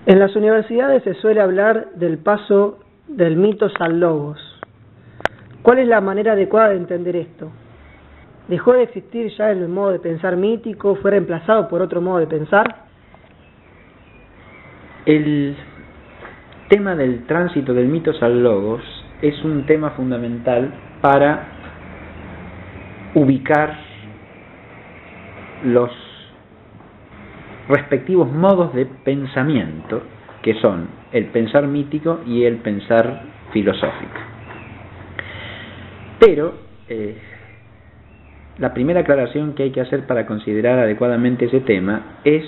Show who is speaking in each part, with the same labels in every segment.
Speaker 1: En las universidades se suele hablar del paso del mitos al logos. ¿Cuál es la manera adecuada de entender esto? ¿Dejó de existir ya el modo de pensar mítico? ¿Fue reemplazado por otro modo de pensar?
Speaker 2: El tema del tránsito del mitos al logos es un tema fundamental para ubicar los respectivos modos de pensamiento, que son el pensar mítico y el pensar filosófico. Pero la primera aclaración que hay que hacer para considerar adecuadamente ese tema es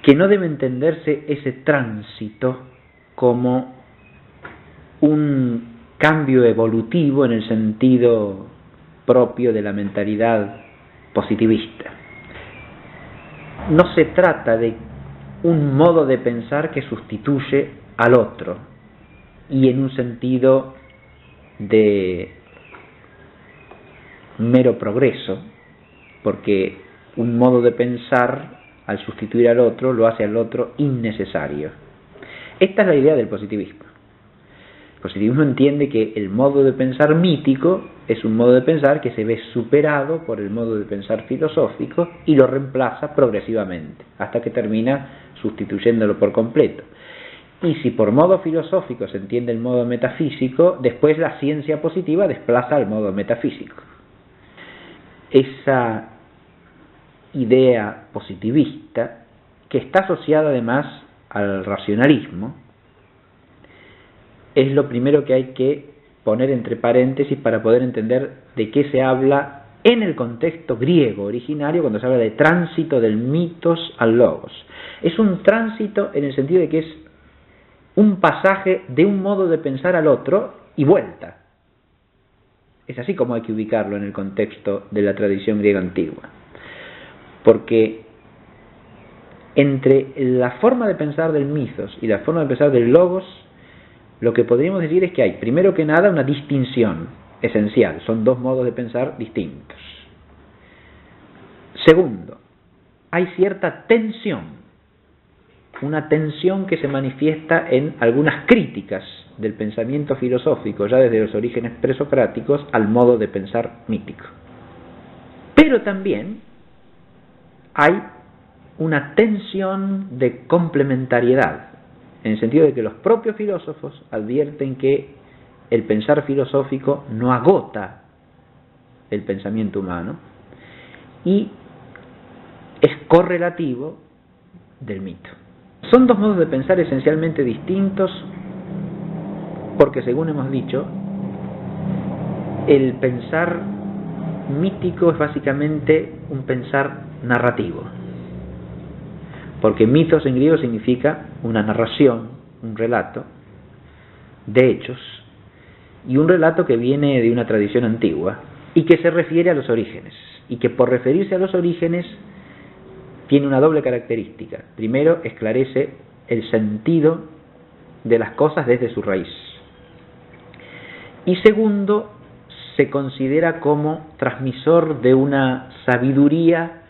Speaker 2: que no debe entenderse ese tránsito como un cambio evolutivo en el sentido propio de la mentalidad positivista. No se trata de un modo de pensar que sustituye al otro y en un sentido de mero progreso, porque un modo de pensar al sustituir al otro lo hace al otro innecesario. Esta es la idea del positivismo. El positivismo entiende que el modo de pensar mítico es un modo de pensar que se ve superado por el modo de pensar filosófico y lo reemplaza progresivamente, hasta que termina sustituyéndolo por completo. Y si por modo filosófico se entiende el modo metafísico, después la ciencia positiva desplaza al modo metafísico. Esa idea positivista, que está asociada además al racionalismo, es lo primero que hay que poner entre paréntesis para poder entender de qué se habla en el contexto griego originario cuando se habla de tránsito del mitos al logos. Es un tránsito en el sentido de que es un pasaje de un modo de pensar al otro y vuelta. Es así como hay que ubicarlo en el contexto de la tradición griega antigua. Porque entre la forma de pensar del mitos y la forma de pensar del logos, lo que podríamos decir es que hay, primero que nada, una distinción esencial. Son dos modos de pensar distintos. Segundo, hay cierta tensión. Una tensión que se manifiesta en algunas críticas del pensamiento filosófico, ya desde los orígenes presocráticos, al modo de pensar mítico. Pero también hay una tensión de complementariedad, en el sentido de que los propios filósofos advierten que el pensar filosófico no agota el pensamiento humano y es correlativo del mito. Son dos modos de pensar esencialmente distintos porque, según hemos dicho, el pensar mítico es básicamente un pensar narrativo, porque mitos en griego significa una narración, un relato de hechos, y un relato que viene de una tradición antigua y que se refiere a los orígenes, y que por referirse a los orígenes tiene una doble característica. Primero, esclarece el sentido de las cosas desde su raíz, y segundo, se considera como transmisor de una sabiduría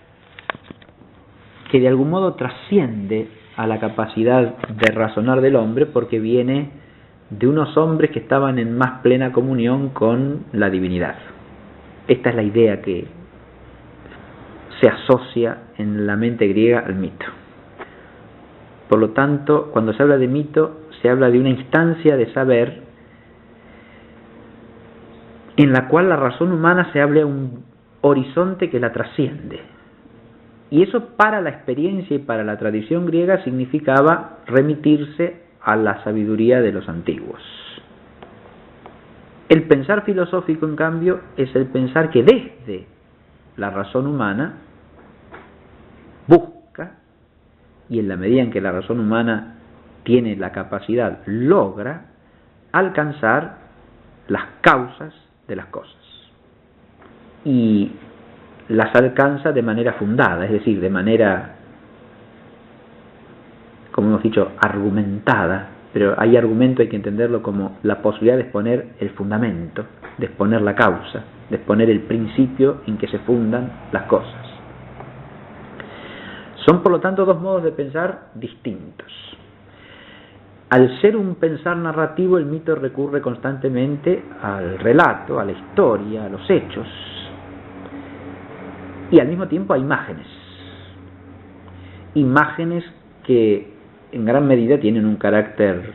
Speaker 2: que de algún modo trasciende a la capacidad de razonar del hombre, porque viene de unos hombres que estaban en más plena comunión con la divinidad. Esta es la idea que se asocia en la mente griega al mito. Por lo tanto, cuando se habla de mito, se habla de una instancia de saber en la cual la razón humana se abre a un horizonte que la trasciende. Y eso, para la experiencia y para la tradición griega, significaba remitirse a la sabiduría de los antiguos. El pensar filosófico, en cambio, es el pensar que desde la razón humana busca, y en la medida en que la razón humana tiene la capacidad, logra alcanzar las causas de las cosas. Y las alcanza de manera fundada, es decir, de manera, como hemos dicho, argumentada, pero hay argumento, hay que entenderlo como la posibilidad de exponer el fundamento, de exponer la causa, de exponer el principio en que se fundan las cosas. Son por lo tanto dos modos de pensar distintos. Al ser un pensar narrativo, el mito recurre constantemente al relato, a la historia, a los hechos, y al mismo tiempo a imágenes. Imágenes que en gran medida tienen un carácter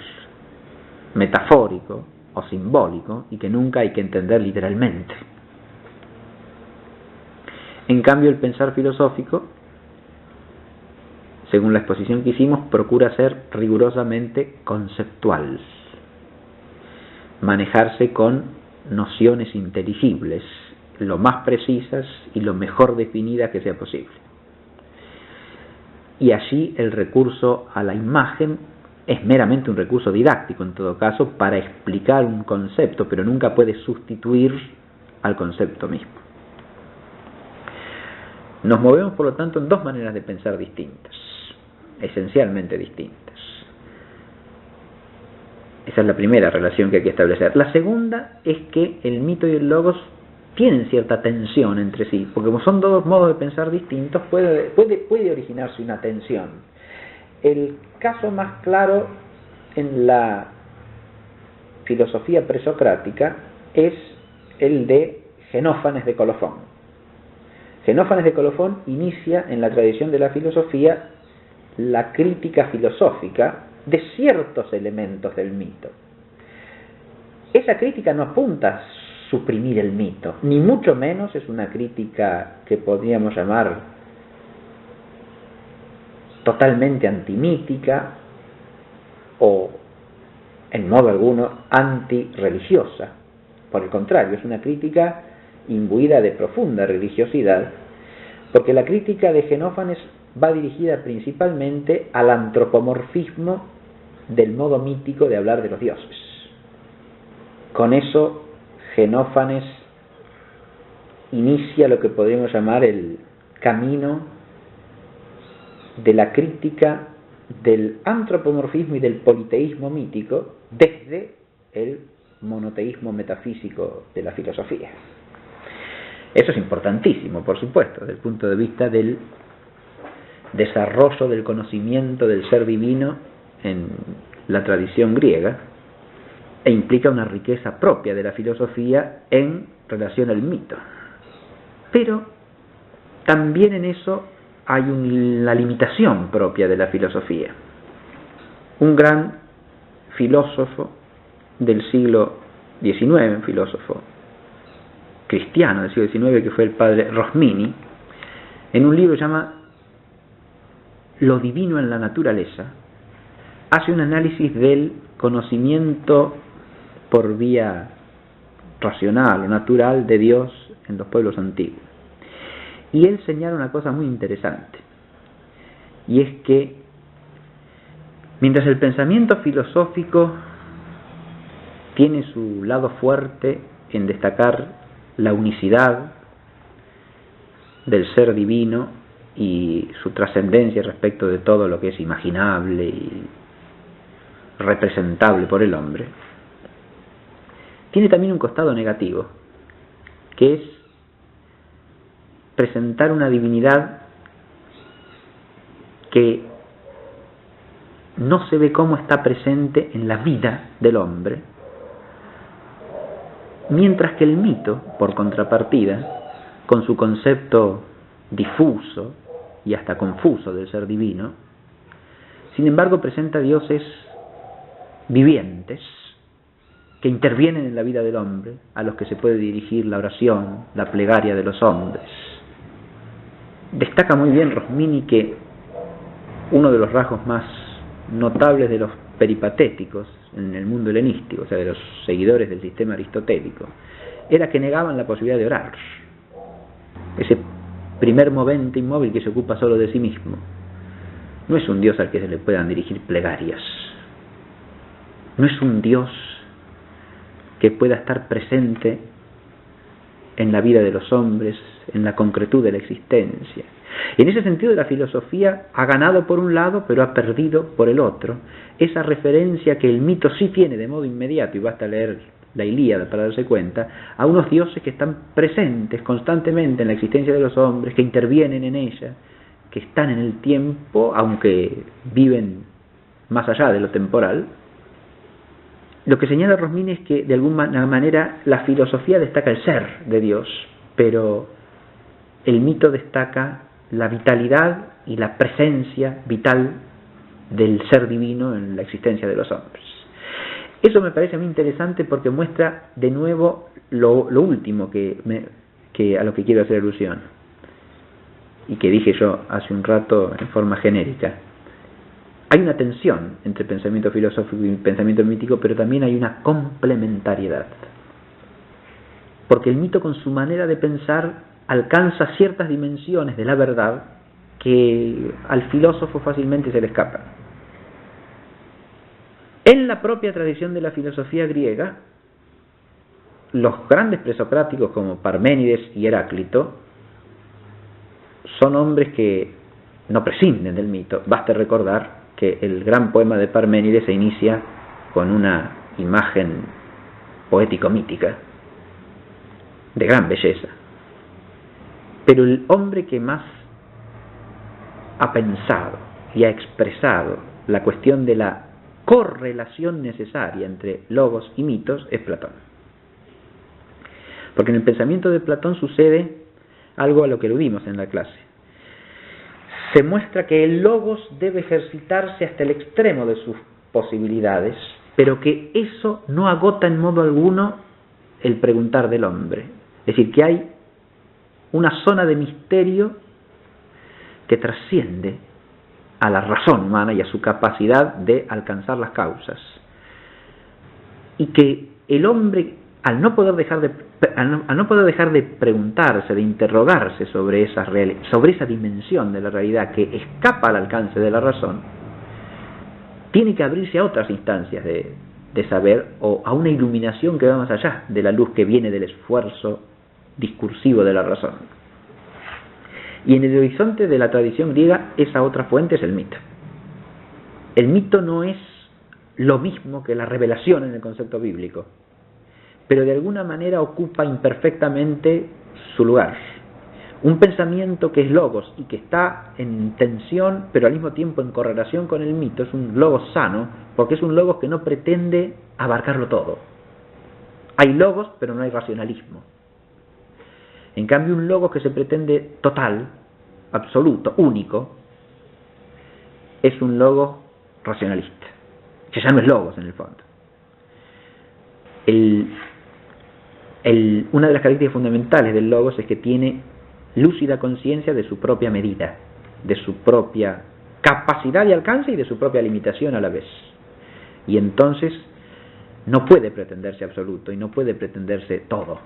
Speaker 2: metafórico o simbólico y que nunca hay que entender literalmente. En cambio, el pensar filosófico, según la exposición que hicimos, procura ser rigurosamente conceptual, manejarse con nociones inteligibles, lo más precisas y lo mejor definidas que sea posible. Y allí el recurso a la imagen es meramente un recurso didáctico, en todo caso, para explicar un concepto, pero nunca puede sustituir al concepto mismo. Nos movemos, por lo tanto, en dos maneras de pensar distintas, esencialmente distintas. Esa es la primera relación que hay que establecer. La segunda es que el mito y el logos tienen cierta tensión entre sí, porque como son dos modos de pensar distintos, puede originarse una tensión. El caso más claro en la filosofía presocrática es el de Xenófanes de Colofón. Xenófanes de Colofón inicia en la tradición de la filosofía la crítica filosófica de ciertos elementos del mito. Esa crítica no apunta a suprimir el mito, ni mucho menos es una crítica que podríamos llamar totalmente antimítica o en modo alguno antirreligiosa. Por el contrario, es una crítica imbuida de profunda religiosidad, porque la crítica de Xenófanes va dirigida principalmente al antropomorfismo del modo mítico de hablar de los dioses. Con eso, Xenófanes inicia lo que podríamos llamar el camino de la crítica del antropomorfismo y del politeísmo mítico desde el monoteísmo metafísico de la filosofía. Eso es importantísimo, por supuesto, desde el punto de vista del desarrollo del conocimiento del ser divino en la tradición griega, e implica una riqueza propia de la filosofía en relación al mito. Pero también en eso hay una limitación propia de la filosofía. Un gran filósofo del siglo XIX, un filósofo cristiano del siglo XIX, que fue el padre Rosmini, en un libro que se llama Lo divino en la naturaleza, hace un análisis del conocimiento por vía racional o natural de Dios en los pueblos antiguos. Y él señala una cosa muy interesante, y es que mientras el pensamiento filosófico tiene su lado fuerte en destacar la unicidad del ser divino y su trascendencia respecto de todo lo que es imaginable y representable por el hombre, tiene también un costado negativo, que es presentar una divinidad que no se ve cómo está presente en la vida del hombre, mientras que el mito, por contrapartida, con su concepto difuso y hasta confuso del ser divino, sin embargo presenta dioses vivientes que intervienen en la vida del hombre, a los que se puede dirigir la oración, la plegaria de los hombres. Destaca muy bien Rosmini que uno de los rasgos más notables de los peripatéticos en el mundo helenístico, o sea, de los seguidores del sistema aristotélico, era que negaban la posibilidad de orar. Ese primer movente inmóvil que se ocupa solo de sí mismo no es un Dios al que se le puedan dirigir plegarias, no es un Dios que pueda estar presente en la vida de los hombres, en la concretud de la existencia. Y en ese sentido la filosofía ha ganado por un lado, pero ha perdido por el otro, esa referencia que el mito sí tiene de modo inmediato, y basta leer la Ilíada para darse cuenta, a unos dioses que están presentes constantemente en la existencia de los hombres, que intervienen en ella, que están en el tiempo, aunque viven más allá de lo temporal. Lo que señala Rosmini es que de alguna manera la filosofía destaca el ser de Dios, pero el mito destaca la vitalidad y la presencia vital del ser divino en la existencia de los hombres. Eso me parece muy interesante porque muestra de nuevo lo último que a lo que quiero hacer alusión y que dije yo hace un rato en forma genérica. Hay una tensión entre pensamiento filosófico y pensamiento mítico, pero también hay una complementariedad. Porque el mito, con su manera de pensar, alcanza ciertas dimensiones de la verdad que al filósofo fácilmente se le escapan. En la propia tradición de la filosofía griega, los grandes presocráticos como Parménides y Heráclito son hombres que no prescinden del mito. Basta recordar que el gran poema de Parménides se inicia con una imagen poético-mítica de gran belleza. Pero el hombre que más ha pensado y ha expresado la cuestión de la correlación necesaria entre logos y mitos es Platón. Porque en el pensamiento de Platón sucede algo a lo que aludimos en la clase. Se muestra que el logos debe ejercitarse hasta el extremo de sus posibilidades, pero que eso no agota en modo alguno el preguntar del hombre. Es decir, que hay una zona de misterio que trasciende a la razón humana y a su capacidad de alcanzar las causas. Y que el hombre, al no poder dejar de preguntarse, de interrogarse sobre esa dimensión de la realidad que escapa al alcance de la razón, tiene que abrirse a otras instancias de saber, o a una iluminación que va más allá de la luz que viene del esfuerzo discursivo de la razón. Y en el horizonte de la tradición griega, esa otra fuente es el mito. El mito no es lo mismo que la revelación en el concepto bíblico, pero de alguna manera ocupa imperfectamente su lugar. Un pensamiento que es logos y que está en tensión, pero al mismo tiempo en correlación con el mito, es un logos sano, porque es un logos que no pretende abarcarlo todo. Hay logos, pero no hay racionalismo. En cambio, un logos que se pretende total, absoluto, único, es un logos racionalista, que ya no es logos en el fondo. Una de las características fundamentales del logos es que tiene lúcida conciencia de su propia medida, de su propia capacidad y alcance y de su propia limitación a la vez. Y entonces no puede pretenderse absoluto y no puede pretenderse todo.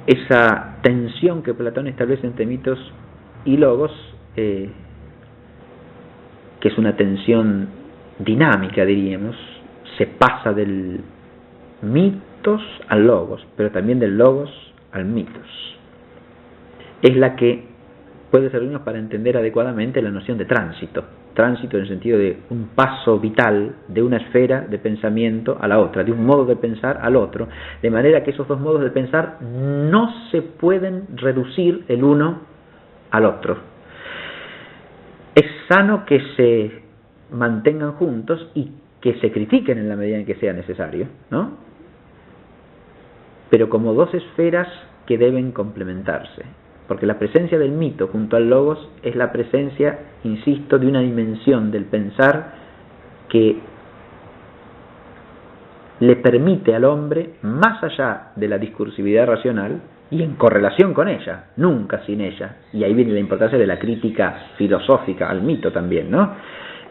Speaker 2: Esa tensión que Platón establece entre mitos y logos, que es una tensión dinámica, diríamos, se pasa del mitos al logos, pero también del logos al mitos. Es la que puede servirnos para entender adecuadamente la noción de tránsito. Tránsito en el sentido de un paso vital de una esfera de pensamiento a la otra, de un modo de pensar al otro, de manera que esos dos modos de pensar no se pueden reducir el uno al otro. Es sano que se mantengan juntos y que se critiquen en la medida en que sea necesario, ¿no? Pero como dos esferas que deben complementarse. Porque la presencia del mito junto al logos es la presencia, insisto, de una dimensión del pensar que le permite al hombre, más allá de la discursividad racional, y en correlación con ella, nunca sin ella, y ahí viene la importancia de la crítica filosófica al mito también, ¿no?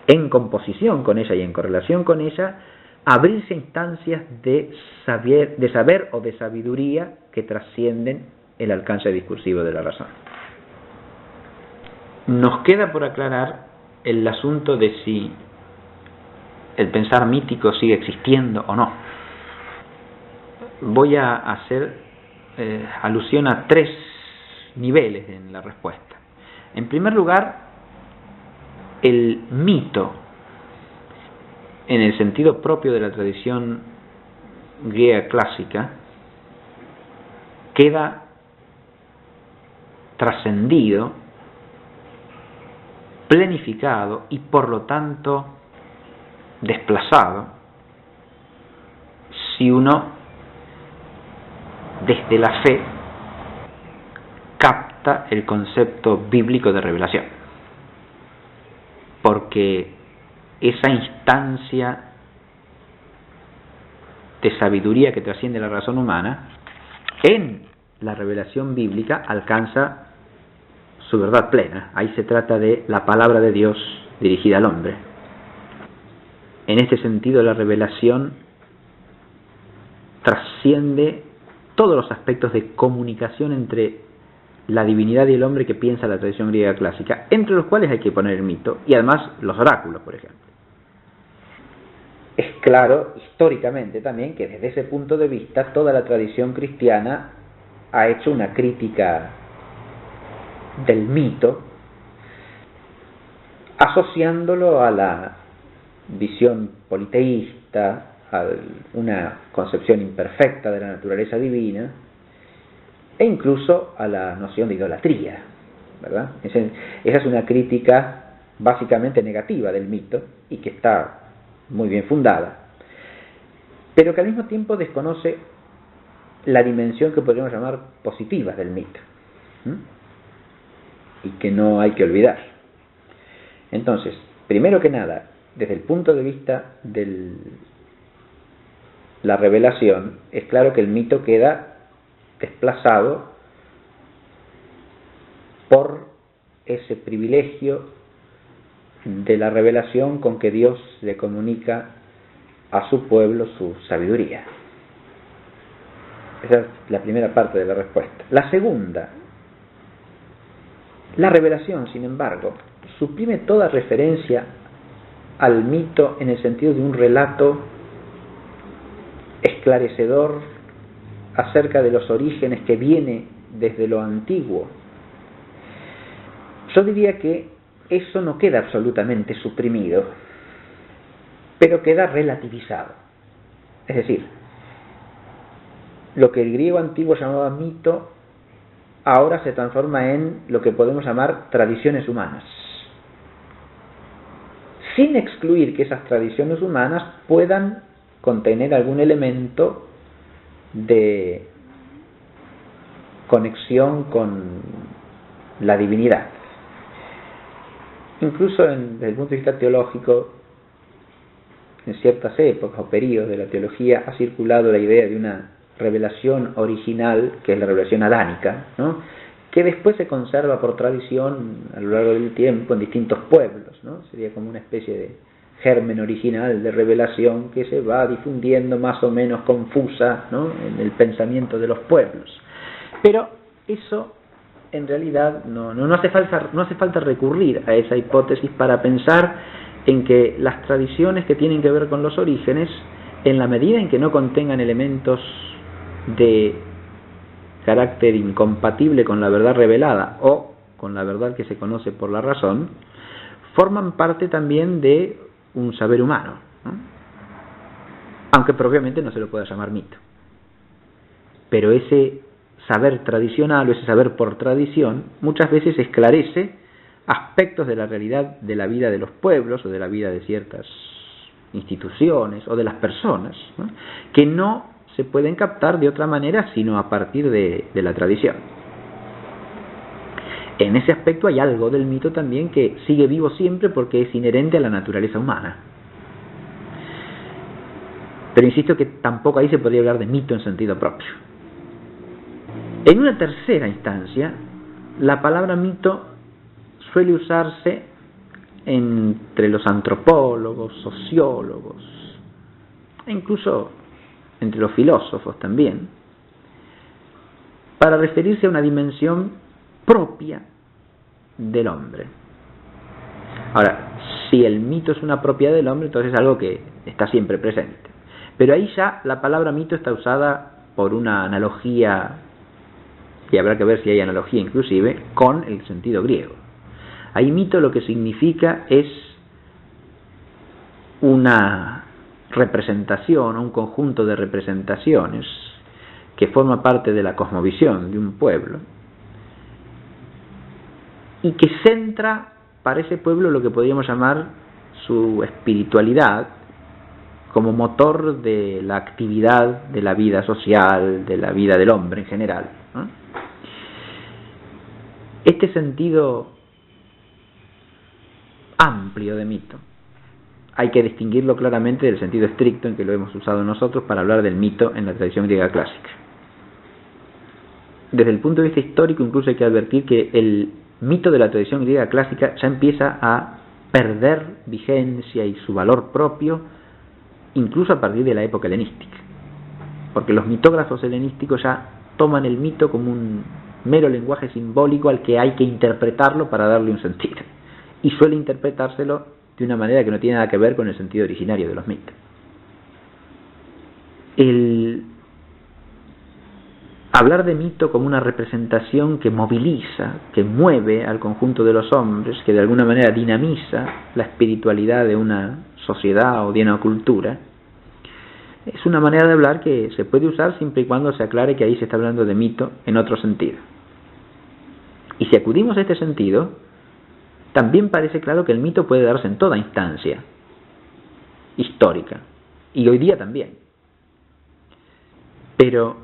Speaker 2: En composición con ella y en correlación con ella, abrirse a instancias de saber o de sabiduría que trascienden el alcance discursivo de la razón. Nos queda por aclarar el asunto de si el pensar mítico sigue existiendo o no. Voy a hacer alusión a tres niveles en la respuesta. En primer lugar, el mito, en el sentido propio de la tradición griega clásica, queda trascendido plenificado y por lo tanto desplazado si uno desde la fe capta el concepto bíblico de revelación, porque esa instancia de sabiduría que trasciende la razón humana en la revelación bíblica alcanza su verdad plena. Ahí se trata de la palabra de Dios dirigida al hombre. En este sentido, la revelación trasciende todos los aspectos de comunicación entre la divinidad y el hombre que piensa la tradición griega clásica, entre los cuales hay que poner el mito y además los oráculos, por ejemplo. Es claro históricamente también que desde ese punto de vista toda la tradición cristiana ha hecho una crítica del mito, asociándolo a la visión politeísta, a una concepción imperfecta de la naturaleza divina e incluso a la noción de idolatría, ¿verdad? Esa es una crítica básicamente negativa del mito y que está muy bien fundada, pero que al mismo tiempo desconoce la dimensión que podríamos llamar positiva del mito, y que no hay que olvidar. Entonces, primero que nada, desde el punto de vista de la revelación, es claro que el mito queda desplazado por ese privilegio de la revelación con que Dios le comunica a su pueblo su sabiduría. Esa es la primera parte de la respuesta. La segunda, la revelación, sin embargo, suprime toda referencia al mito en el sentido de un relato esclarecedor acerca de los orígenes que viene desde lo antiguo. Yo diría que eso no queda absolutamente suprimido, pero queda relativizado. Es decir, lo que el griego antiguo llamaba mito ahora se transforma en lo que podemos llamar tradiciones humanas, sin excluir que esas tradiciones humanas puedan contener algún elemento de conexión con la divinidad. Incluso desde el punto de vista teológico, en ciertas épocas o periodos de la teología ha circulado la idea de una revelación original, que es la revelación adánica, ¿no?, que después se conserva por tradición a lo largo del tiempo en distintos pueblos, ¿no? Sería como una especie de germen original de revelación que se va difundiendo más o menos confusa, ¿no?, en el pensamiento de los pueblos. Pero eso en realidad no hace falta recurrir a esa hipótesis para pensar en que las tradiciones que tienen que ver con los orígenes, en la medida en que no contengan elementos de carácter incompatible con la verdad revelada o con la verdad que se conoce por la razón, forman parte también de un saber humano, ¿no?, aunque propiamente no se lo pueda llamar mito. Pero ese saber tradicional o ese saber por tradición muchas veces esclarece aspectos de la realidad de la vida de los pueblos o de la vida de ciertas instituciones o de las personas, ¿no?, que no se pueden captar de otra manera sino a partir de la tradición. En ese aspecto hay algo del mito también que sigue vivo siempre porque es inherente a la naturaleza humana. Pero insisto que tampoco ahí se podría hablar de mito en sentido propio. En una tercera instancia, la palabra mito suele usarse entre los antropólogos, sociólogos e incluso entre los filósofos también, para referirse a una dimensión propia del hombre. Ahora, si el mito es una propiedad del hombre, entonces es algo que está siempre presente. Pero ahí ya la palabra mito está usada por una analogía, y habrá que ver si hay analogía inclusive, con el sentido griego. Ahí mito lo que significa es una representación, un conjunto de representaciones que forma parte de la cosmovisión de un pueblo y que centra para ese pueblo lo que podríamos llamar su espiritualidad como motor de la actividad de la vida social, de la vida del hombre en general, ¿no? Este sentido amplio de mito hay que distinguirlo claramente del sentido estricto en que lo hemos usado nosotros para hablar del mito en la tradición griega clásica. Desde el punto de vista histórico, incluso hay que advertir que el mito de la tradición griega clásica ya empieza a perder vigencia y su valor propio, incluso a partir de la época helenística, porque los mitógrafos helenísticos ya toman el mito como un mero lenguaje simbólico al que hay que interpretarlo para darle un sentido, y suele interpretárselo de una manera que no tiene nada que ver con el sentido originario de los mitos. El hablar de mito como una representación que moviliza, que mueve al conjunto de los hombres, que de alguna manera dinamiza la espiritualidad de una sociedad o de una cultura, es una manera de hablar que se puede usar siempre y cuando se aclare que ahí se está hablando de mito en otro sentido. Y si acudimos a este sentido, también parece claro que el mito puede darse en toda instancia histórica, y hoy día también. Pero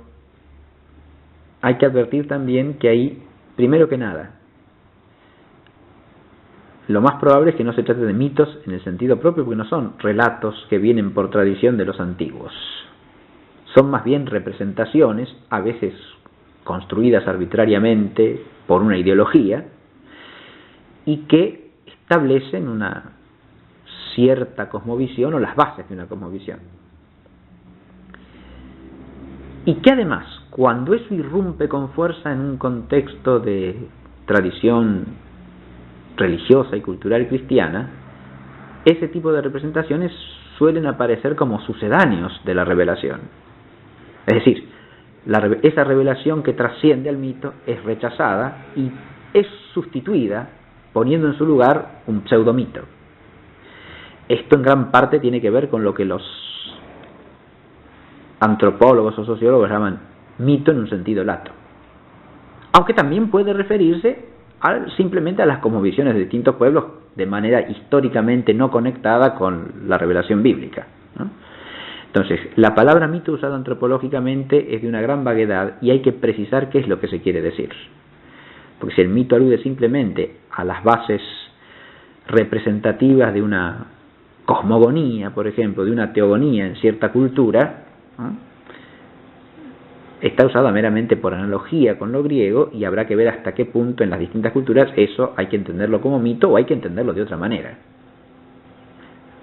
Speaker 2: hay que advertir también que ahí, primero que nada, lo más probable es que no se trate de mitos en el sentido propio, porque no son relatos que vienen por tradición de los antiguos. Son más bien representaciones, a veces construidas arbitrariamente por una ideología, y que establecen una cierta cosmovisión o las bases de una cosmovisión. Y que además, cuando eso irrumpe con fuerza en un contexto de tradición religiosa y cultural cristiana, ese tipo de representaciones suelen aparecer como sucedáneos de la revelación. Es decir, esa revelación que trasciende al mito es rechazada y es sustituida poniendo en su lugar un pseudomito. Esto en gran parte tiene que ver con lo que los antropólogos o sociólogos llaman mito en un sentido lato, aunque también puede referirse simplemente a las cosmovisiones de distintos pueblos de manera históricamente no conectada con la revelación bíblica, ¿no? Entonces, la palabra mito usada antropológicamente es de una gran vaguedad y hay que precisar qué es lo que se quiere decir. Porque si el mito alude simplemente a las bases representativas de una cosmogonía, por ejemplo, de una teogonía en cierta cultura, ¿no?, está usada meramente por analogía con lo griego, y habrá que ver hasta qué punto en las distintas culturas eso hay que entenderlo como mito o hay que entenderlo de otra manera.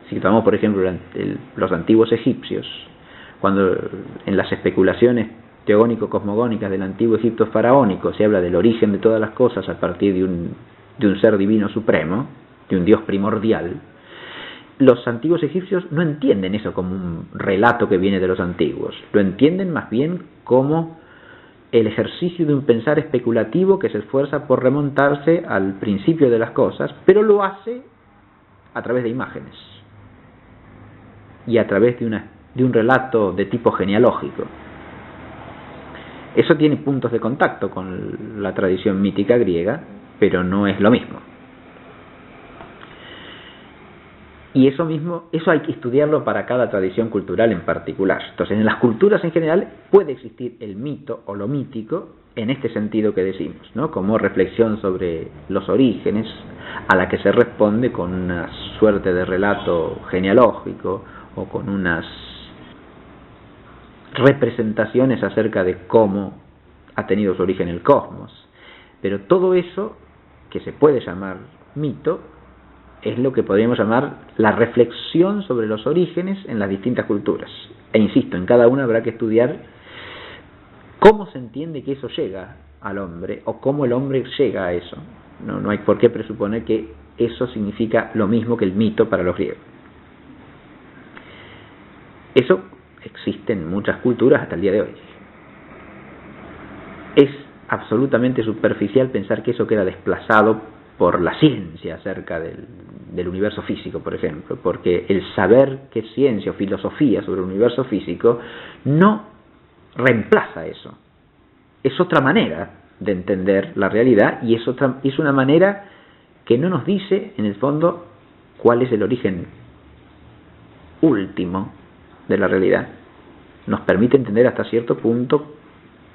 Speaker 2: Si tomamos, por ejemplo, los antiguos egipcios, cuando en las especulaciones teogónico-cosmogónicas del antiguo Egipto faraónico se habla del origen de todas las cosas a partir de un ser divino supremo, de un dios primordial, los antiguos egipcios no entienden eso como un relato que viene de los antiguos, lo entienden más bien como el ejercicio de un pensar especulativo que se esfuerza por remontarse al principio de las cosas, pero lo hace a través de imágenes y a través de un relato de tipo genealógico. Eso tiene puntos de contacto con la tradición mítica griega, pero no es lo mismo. Y eso hay que estudiarlo para cada tradición cultural en particular. Entonces, en las culturas en general puede existir el mito o lo mítico en este sentido que decimos, ¿no?, como reflexión sobre los orígenes, a la que se responde con una suerte de relato genealógico o con unas representaciones acerca de cómo ha tenido su origen el cosmos. Pero todo eso, que se puede llamar mito, es lo que podríamos llamar la reflexión sobre los orígenes en las distintas culturas. E insisto, en cada una habrá que estudiar cómo se entiende que eso llega al hombre o cómo el hombre llega a eso. No hay por qué presuponer que eso significa lo mismo que el mito para los griegos. Eso existe en muchas culturas hasta el día de hoy. Es absolutamente superficial pensar que eso queda desplazado por la ciencia acerca del universo físico, por ejemplo, porque el saber que es ciencia o filosofía sobre el universo físico no reemplaza eso. Es otra manera de entender la realidad y es una manera que no nos dice, en el fondo, cuál es el origen último de la realidad. Nos permite entender hasta cierto punto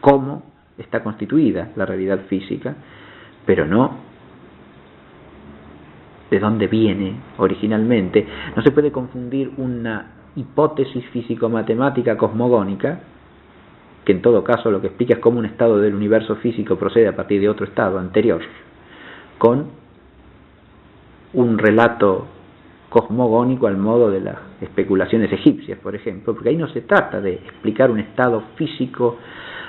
Speaker 2: cómo está constituida la realidad física, pero no de dónde viene originalmente. No se puede confundir una hipótesis físico-matemática cosmogónica, que en todo caso lo que explica es cómo un estado del universo físico procede a partir de otro estado anterior, con un relato cosmogónico al modo de las especulaciones egipcias, por ejemplo, porque ahí no se trata de explicar un estado físico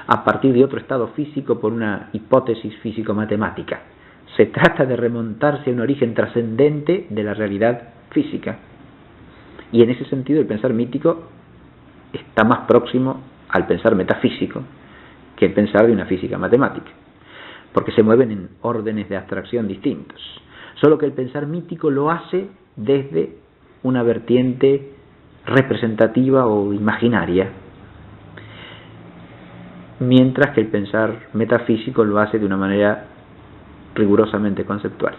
Speaker 2: a partir de otro estado físico por una hipótesis físico-matemática. Se trata de remontarse a un origen trascendente de la realidad física. Y en ese sentido el pensar mítico está más próximo al pensar metafísico que el pensar de una física matemática, porque se mueven en órdenes de abstracción distintos. Solo que el pensar mítico lo hace desde una vertiente representativa o imaginaria, mientras que el pensar metafísico lo hace de una manera rigurosamente conceptual.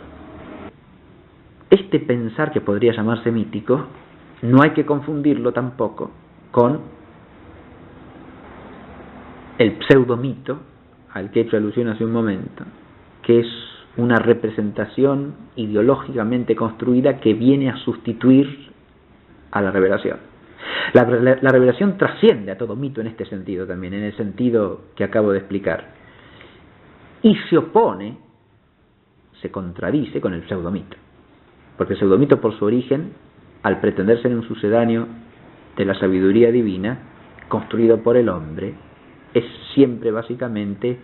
Speaker 2: Este pensar, que podría llamarse mítico, no hay que confundirlo tampoco con el pseudomito al que he hecho alusión hace un momento, que es una representación ideológicamente construida que viene a sustituir a la revelación. La revelación trasciende a todo mito en este sentido también, en el sentido que acabo de explicar, y se opone, se contradice con el pseudomito, porque el pseudomito, por su origen, al pretender ser un sucedáneo de la sabiduría divina construido por el hombre, es siempre básicamente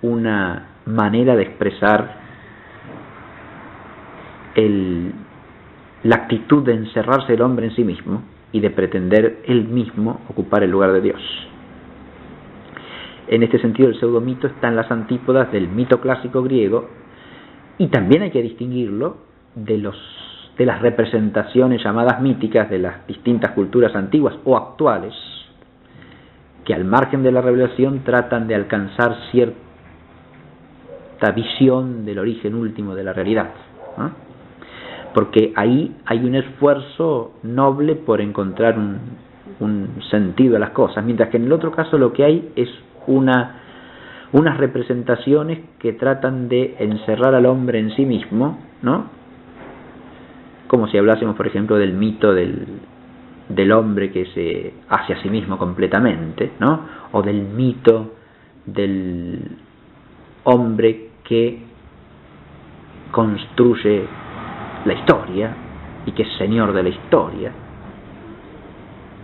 Speaker 2: una manera de expresar la actitud de encerrarse el hombre en sí mismo y de pretender él mismo ocupar el lugar de Dios. En este sentido, el pseudomito está en las antípodas del mito clásico griego, y también hay que distinguirlo de las representaciones llamadas míticas de las distintas culturas antiguas o actuales, que al margen de la revelación tratan de alcanzar cierta visión del origen último de la realidad, ¿no? Porque ahí hay un esfuerzo noble por encontrar un sentido a las cosas, mientras que en el otro caso lo que hay es unas representaciones que tratan de encerrar al hombre en sí mismo, ¿no? Como si hablásemos, por ejemplo, del mito del hombre que se hace a sí mismo completamente, ¿no? O del mito del hombre que construye la historia y que es señor de la historia.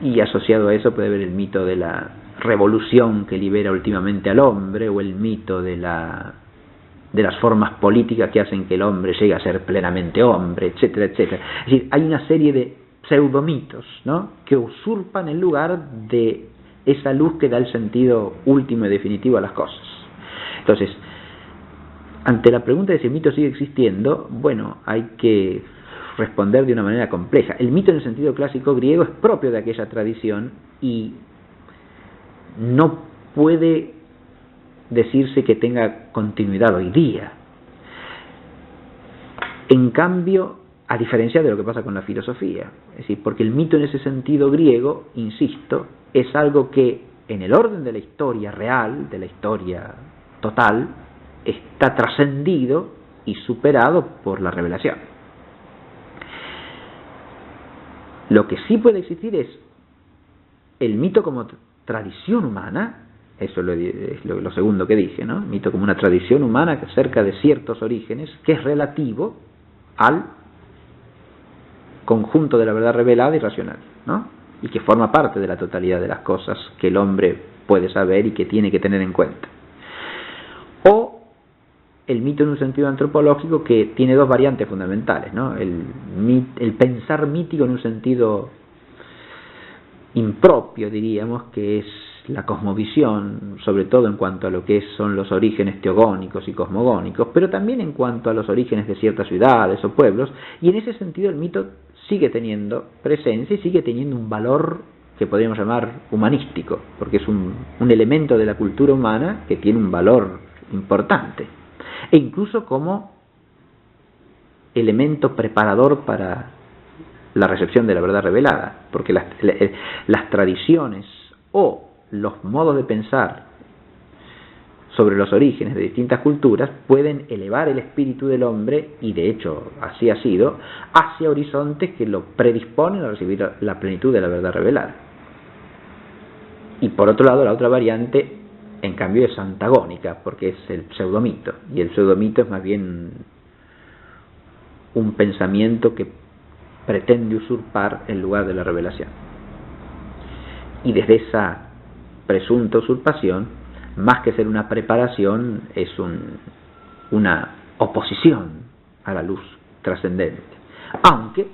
Speaker 2: Y asociado a eso puede haber el mito de la revolución que libera últimamente al hombre, o el mito de las formas políticas que hacen que el hombre llegue a ser plenamente hombre, etcétera, etcétera. Es decir, hay una serie de pseudomitos, ¿no?, que usurpan el lugar de esa luz que da el sentido último y definitivo a las cosas. Entonces, ante la pregunta de si el mito sigue existiendo, bueno, hay que responder de una manera compleja. El mito en el sentido clásico griego es propio de aquella tradición y no puede decirse que tenga continuidad hoy día. En cambio, a diferencia de lo que pasa con la filosofía, es decir, porque el mito en ese sentido griego, insisto, es algo que en el orden de la historia real, de la historia total, está trascendido y superado por la revelación. Lo que sí puede existir es el mito como tradición humana. Eso es lo segundo que dije, ¿no? Mito como una tradición humana acerca de ciertos orígenes, que es relativo al conjunto de la verdad revelada y racional, ¿no? Y que forma parte de la totalidad de las cosas que el hombre puede saber y que tiene que tener en cuenta. O el mito en un sentido antropológico, que tiene dos variantes fundamentales, ¿no? El pensar mítico en un sentido impropio, diríamos, que es la cosmovisión, sobre todo en cuanto a lo que son los orígenes teogónicos y cosmogónicos, pero también en cuanto a los orígenes de ciertas ciudades o pueblos, y en ese sentido el mito sigue teniendo presencia y sigue teniendo un valor que podríamos llamar humanístico, porque es un elemento de la cultura humana que tiene un valor importante, e incluso como elemento preparador para la recepción de la verdad revelada, porque las tradiciones o los modos de pensar sobre los orígenes de distintas culturas pueden elevar el espíritu del hombre, y de hecho así ha sido, hacia horizontes que lo predisponen a recibir la plenitud de la verdad revelada. Y por otro lado, la otra variante, en cambio, es antagónica, porque es el pseudomito, y el pseudomito es más bien un pensamiento que pretende usurpar el lugar de la revelación. Y desde esa presunta usurpación, más que ser una preparación, es una oposición a la luz trascendente. Aunque,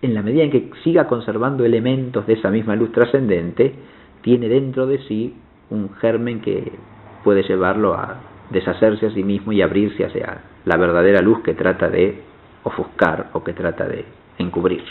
Speaker 2: en la medida en que siga conservando elementos de esa misma luz trascendente, tiene dentro de sí un germen que puede llevarlo a deshacerse a sí mismo y abrirse hacia la verdadera luz que trata de ofuscar o que trata de encubrir.